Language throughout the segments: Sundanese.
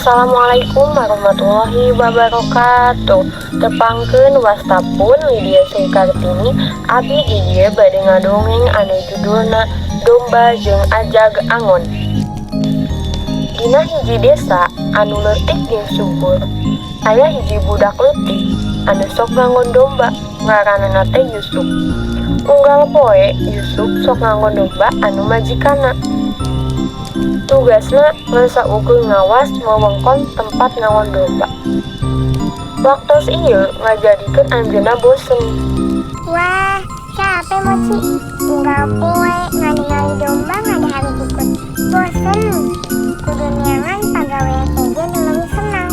Assalamualaikum warahmatullahi wabarakatuh. Tepangkeun wastapun Lydia Sri Kartini, abdi di dieu bade ngadongeng anu judulna Domba jeung Ajag Angon. Dina hiji desa anu leutik jeung subur, aya hiji budak leutik anu sok nganggon domba, ngaranna teh Yusuf. Unggal poe Yusuf sok nganggon domba anu majikanna. Tugasna ngasaukeun ngawas wewengkon tempat ngawon domba. Waktos ieu ngajadikeun anjeunna bosen. Wah, capek moci. Unggal poe ngali-ngali domba ngadahar ikut. Bosen. Kudu neangan pagawean saja nu leuwih senang.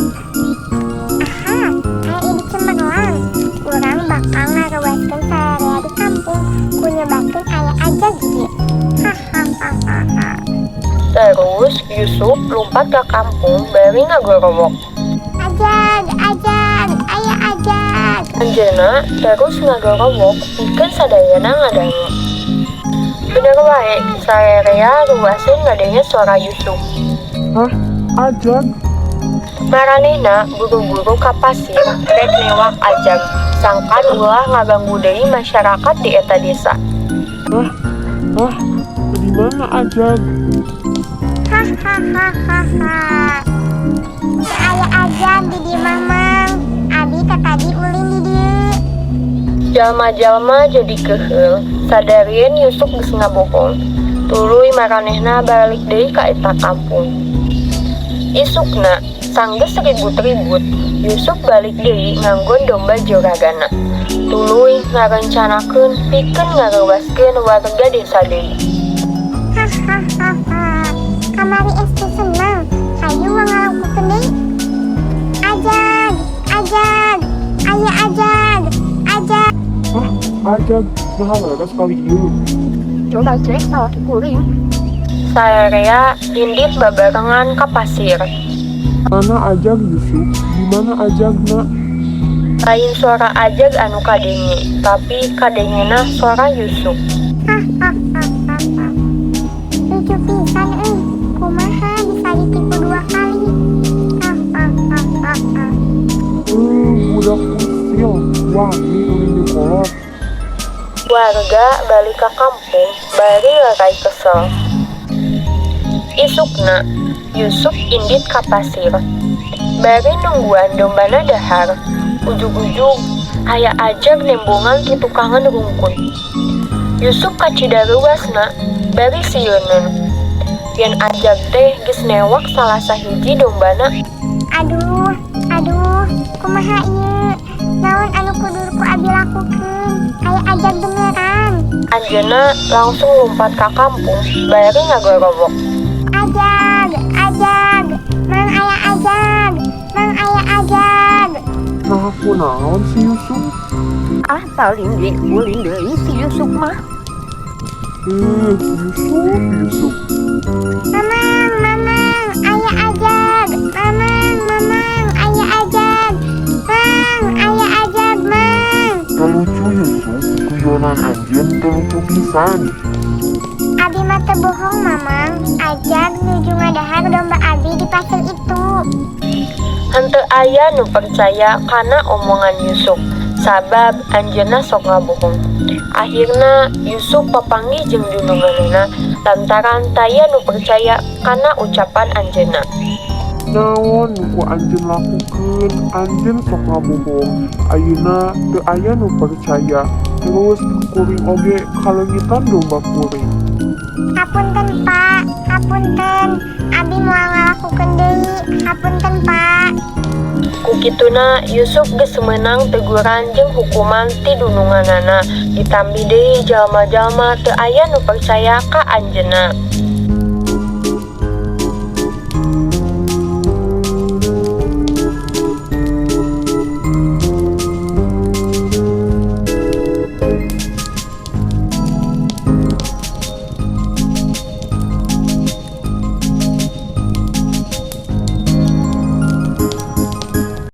Aha, aya ide cemerlang. Urang bakal ngarawaskeun saarea di kampung. Ku nyebatkeun aya aja ieu. Hahaha. Terus Yusuf lompat ke kampung bari ngagorowok. Ajag, aya ajag. Anjeunna terus ngagorowok pikeun sadayana ngadangu. Bener wae, saarea ruaseun ngadenge suara Yusuf. Hah? Ajag? Maranehna buru-buru ka pasir rek newak ajag, sangkan ulah ngaganggu deui masyarakat di eta desa. Hah? Di mana Ajag? Hahaha. Aya ajag di dieu mamang. Abi tadi ulin di dieu. Jalma-jalma jadi keheul, sadarieun Yusuf geus ngabohong. Tuluy maranehna balik deui ka eta kampung. Isukna sanggeus ribut-ribut, Yusuf balik deui nganggon domba juragana. Tuluy ngarencanakeun pikeun ngareuwaskeun warga desa deui. Hahaha. Kamari estu senang. Hayu ngalakukeun deui. Ajag. Aya ajag. Hah? Ajag? Nah leres kali ieu. Coba cek sawah kuring. Saarea indit babarengan ka pasir. Mana Ajag Yusuf? Di mana Ajagna? Lain suara ajag anu kadenge, tapi kadengena suara Yusuf. Hahaha. Lucu pisan euy. Kumaha bisa ditipu 2 kali? Hahaha. Budak usil. Wah, ini uling di kolot. Warga balik ke kampung bari larai kesel. Isukna Yusuf indit ka pasir. Bari nungguan dombana dahar. Ujug-ujug aya ajag nembongan ti tukangan rungkun. Yusuf kacidareuasna bari sieunun. Yen ajag teh geus newak salah sahiji dombana. Aduh, kumaha ieu? Naon anu kudu ku abi lakukeun? Aya ajag beneran. Anjeunna langsung lompat ka kampung bari ngagorowok. Ajag. Mang aya ajag. Nah aku naon si Yusuf? Paling ulin deui si Yusuf mah. Yusuf. Mamang, aya ajag. Mamang, aya ajag. Mang, aya ajag, mang. Terlucu Yusuf, guyonan anjeun terlucu pisan. Abi mah teu bohong, mamang. Ajag nuju ngadahar domba abi di pasir itu. Henteu aya nu percaya kana omongan Yusuf, sabab anjeunna sok ngabohong. Akhirna Yusuf papanggih jeung jununganna lantaran taya nu percaya kana ucapan anjeunna. Naon nu ku anjeun lakukeun? Anjeun sok ngabohong. Ayeuna teu aya nu percaya. Terus kuring oge kalengitan domba kuring. Hapunten, Pak. Hapunten. Abi moal ngalakukeun deui. Hapunten, Pak. Kukituna Yusuf geus meunang teguran jeung hukuman ti dununganana, ditambi deui jalma-jalma teu aya nu percaya ka anjeunna.